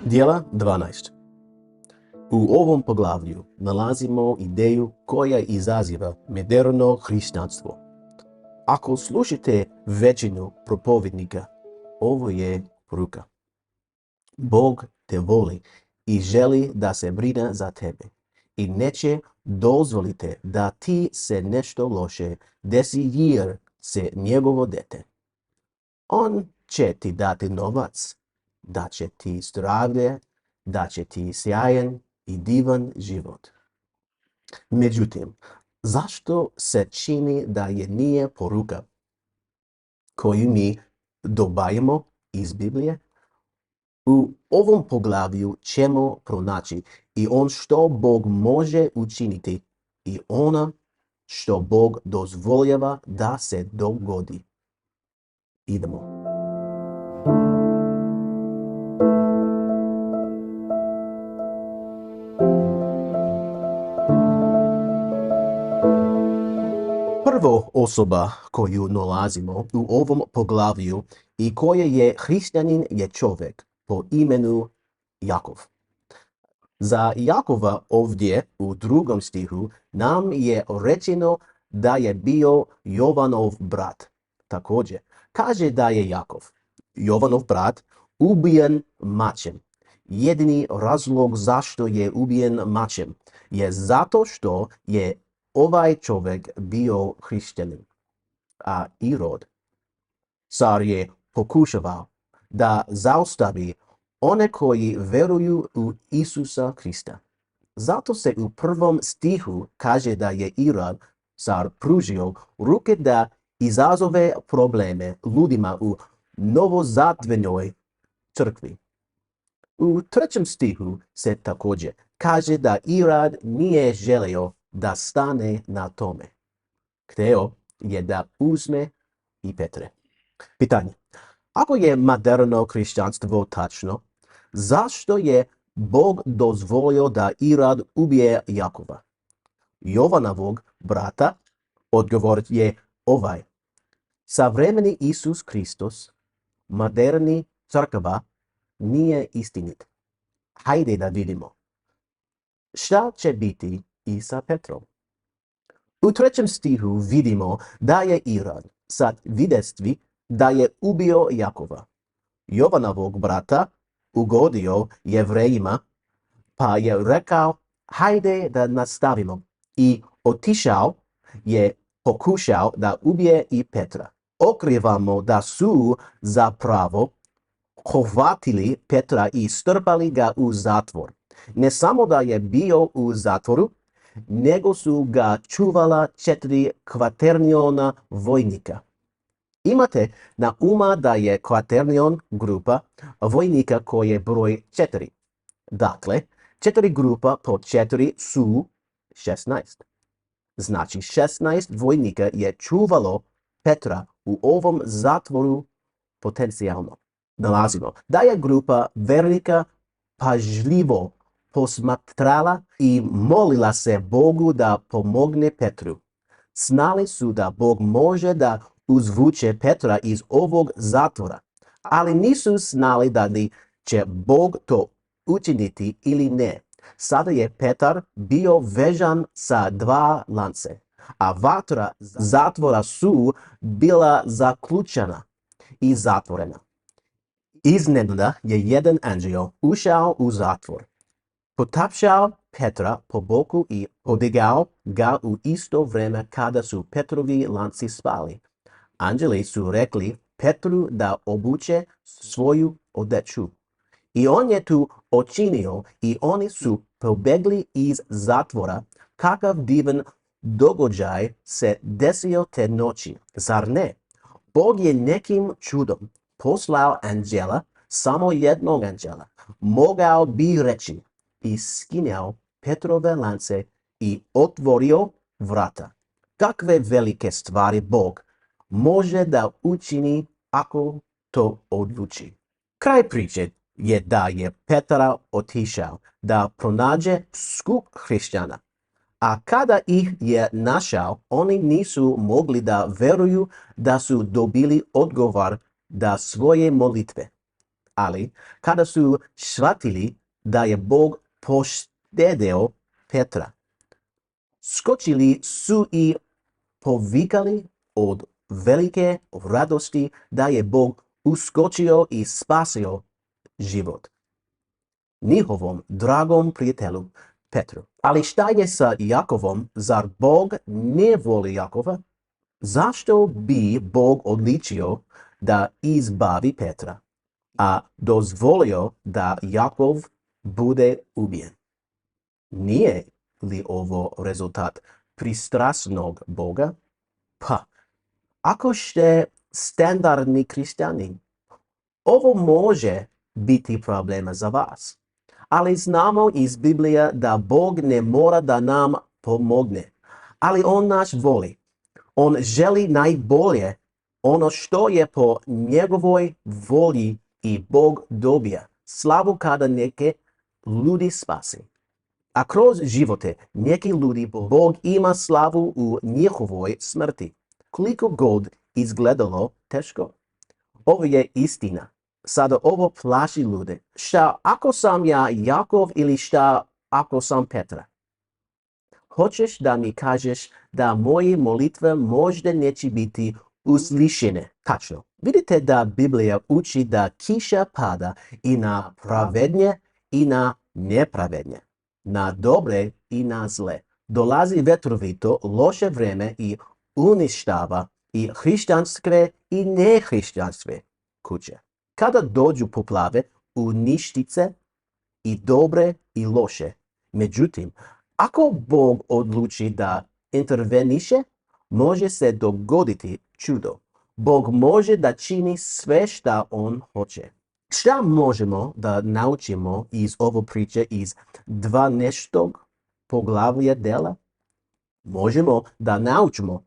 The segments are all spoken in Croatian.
Djela 12. U ovom poglavlju nalazimo ideju koja izaziva moderno hrišćanstvo. Ako slušate većinu propovednika, ovo je poruka. Bog te voli i želi da se brine za tebe i neće dozvoliti da ti se nešto loše desi jer se njegovo dete. On će ti dati novac, da će ti zdravlje, da će ti sjajan i divan život. Međutim, zašto se čini da je nije poruka koju mi dobajemo iz Biblije? U ovom poglavlju ćemo pronaći i što Bog može učiniti i ono što Bog dozvoljava da se dogodi. Idemo. Prvo osoba koju nalazimo u ovom poglavlju i koja je hrišćanin je čovjek po imenu Jakov. Za Jakova ovdje u 2. stihu nam je rečeno da je bio Jovanov brat. Također, kaže da je Jakov, Jovanov brat, ubijen mačem. Jedini razlog zašto je ubijen mačem je zato što je ovaj čovjek bio hrišćanin. A Irod, car, je pokušavao da zaustavi one koji veruju u Isusa Krista. Zato se u 1. stihu kaže da je Irod, car, pružio ruke da izazove probleme ljudima u novozatvenoj crkvi. U 3. stihu se također kaže da Irod nije želio da stane na tome. Hteo je da uzme i Petre. Pitanje. Ako je moderno hrišćanstvo tačno, zašto je Bog dozvolio da Irod ubije Jakova, Jovanovog brata? Odgovor je ovaj. Savremeni Isus Kristus, moderni crkva, nije istinit. Hajde da vidimo. Šta će biti i sa Petrom? U 3. stihu vidimo da je Irod sad videstvi da je ubio Jakova, Jovanovog brata, ugodio Jevrejima, pa je rekao, hajde da nastavimo, i otišao je pokušao da ubije i Petra. Okrivamo da su zapravo uhvatili Petra i strpali ga u zatvor. Ne samo da je bio u zatvoru, nego su ga čuvala 4 kvaterniona vojnika. Imate na uma da je kvaternion grupa vojnika koje broj 4. Dakle, 4 grupa po 4 su 16. Znači 16 vojnika je čuvalo Petra u ovom zatvoru potencijalno. Nalazimo da je grupa vernika pažljivo posmatrala i molila se Bogu da pomogne Petru. Znali su da Bog može da uzvuče Petra iz ovog zatvora, ali nisu znali da li će Bog to učiniti ili ne. Sada je Petar bio vežan sa 2 lance, a vrata zatvora su bila zaključana i zatvorena. Iznenada je jedan anđeo ušao u zatvor, potapšao Petra po boku i podigao ga u isto vrijeme kada su Petrovi lanci spali. Anđeli su rekli Petru da obuče svoju odeću. I on je tu učinio i oni su pobegli iz zatvora. Kakav divan događaj se desio te noći, zar ne? Bog je nekim čudom poslao anđela, samo jednog anđela. Mogao bi reći i skinuo Petrove lance i otvorio vrata. Kakve velike stvari Bog može da učini ako to odluči. Kraj priče je da je Petar otišao da pronađe skup hrišćana. A kada ih je našao, oni nisu mogli da veruju da su dobili odgovor da svoje molitve. Ali kada su shvatili da je Bog poštedeo Petra, skočili su i povikali od velike radosti da je Bog uskočio i spasio život njihovom dragom prijatelju Petru. Ali šta je sa Jakovom? Zar Bog ne voli Jakova? Zašto bi Bog odličio da izbavi Petra, a dozvolio da Jakov bude ubijen? Nije li ovo rezultat pristrasnog Boga? Pa, ako ste standardni kristjani, ovo može biti problema za vas. Ali znamo iz Biblije da Bog ne mora da nam pomogne, ali On nas voli. On želi najbolje, ono što je po njegovoj volji, i Bog dobija slavu kada neke ljudi spasi. A kroz živote neki ljudi Bog ima slavu u njihovoj smrti. Koliko god izgledalo teško. Ovo je istina. Sada ovo plaši ljude. Šta ako sam ja Jakov ili šta ako sam Petra? Hoćeš da mi kažeš da moje molitve možda neće biti uslišene? Tačno. Vidite da Biblija uči da kiša pada i na pravednje i na nepravednje, na dobre i na zle. Dolazi vetrovito, loše vreme i uništava i hrišćanske i nehrišćanske kuće. Kada dođu poplave, uništice i dobre i loše. Međutim, ako Bog odluči da interveniše, može se dogoditi čudo. Bog može da čini sve šta On hoće. Šta možemo da naučimo iz ovo priče iz 12. poglavlja dela? Možemo da naučimo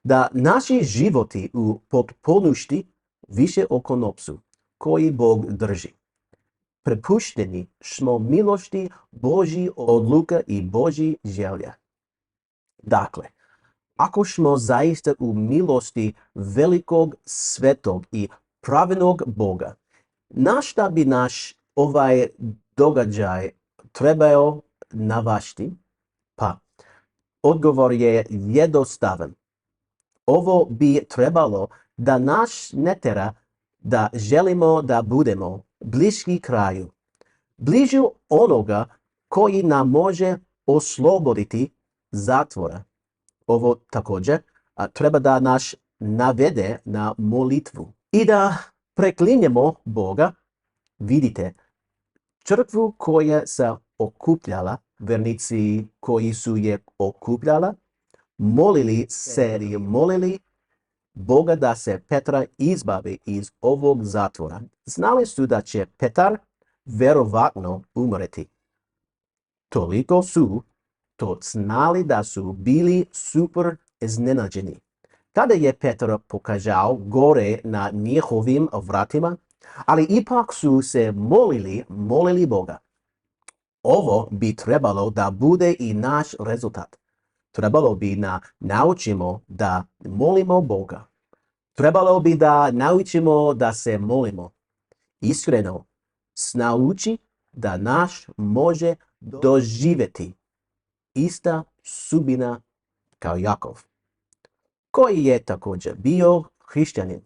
da naši životi u potpunosti više oko nopsu koji Bog drži. Prepušteni smo milosti Božji odluka i Božji želja. Dakle, ako smo zaista u milosti velikog, svetog i pravednog Boga, na šta bi naš ovaj događaj trebao navasti? Pa, odgovor je jednostavan. Ovo bi trebalo da nas ne tera da želimo da budemo bliski kraju, bližu onoga koji nam može osloboditi zatvora. Ovo također treba da nas navede na molitvu i da preklinjemo Boga. Vidite, crkvu koja se okupljala, vernici koji su je okupljala, molili Boga da se Petra izbavi iz ovog zatvora. Znali su da će Petar verovatno umreti. Toliko su to znali da su bili super iznenađeni. Kada je Petar pokazao gore na njihovim vratima, ali ipak su se molili Boga. Ovo bi trebalo da bude i naš rezultat. Trebalo bi da naučimo da molimo Boga. Trebalo bi da naučimo da se molimo. Iskreno, nauči da naš može doživjeti ista sudbina kao Jakov, koji je također bio hrišćanin,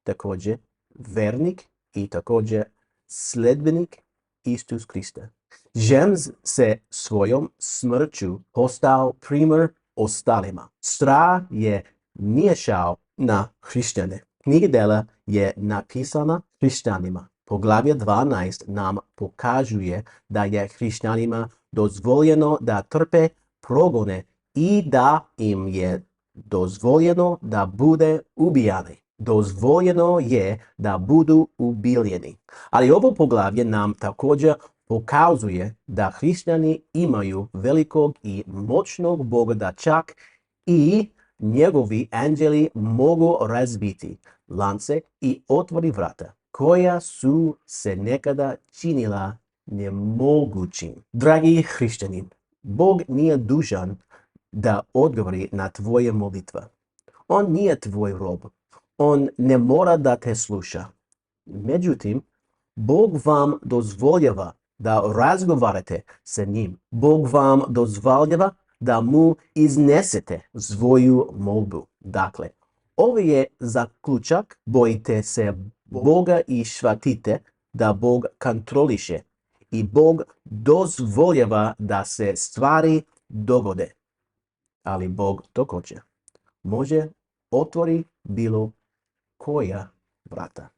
također vernik i također sledbenik Isus Krista. Žen se svojom smrću postao primjer ostalima. Strah je miješao na hrišćane. Knjiga Dela je napisana hrišćanima. Poglavlje 12 nam pokazuje da je hrišćanima dozvoljeno da trpe progone i da im je dozvoljeno da bude ubijani. Dozvoljeno je da budu ubiljeni. Ali ovo poglavlje nam također pokazuje da hrišćani imaju velikog i moćnog Boga, da čak i njegovi anđeli mogu razbiti lance i otvori vrata koja su se nekada činila nemogućim. Dragi hrišćani, Bog nije dužan da odgovori na tvoje molitve. On nije tvoj rob. On ne mora da te sluša. Međutim, Bog vam dozvoljava da razgovarate sa njim. Bog vam dozvoljava da mu iznesete svoju molbu. Dakle, ovo je zaključak, bojite se Boga i shvatite da Bog kontroliše i Bog dozvoljava da se stvari dogode. Ali Bog također može otvori bilo koja vrata.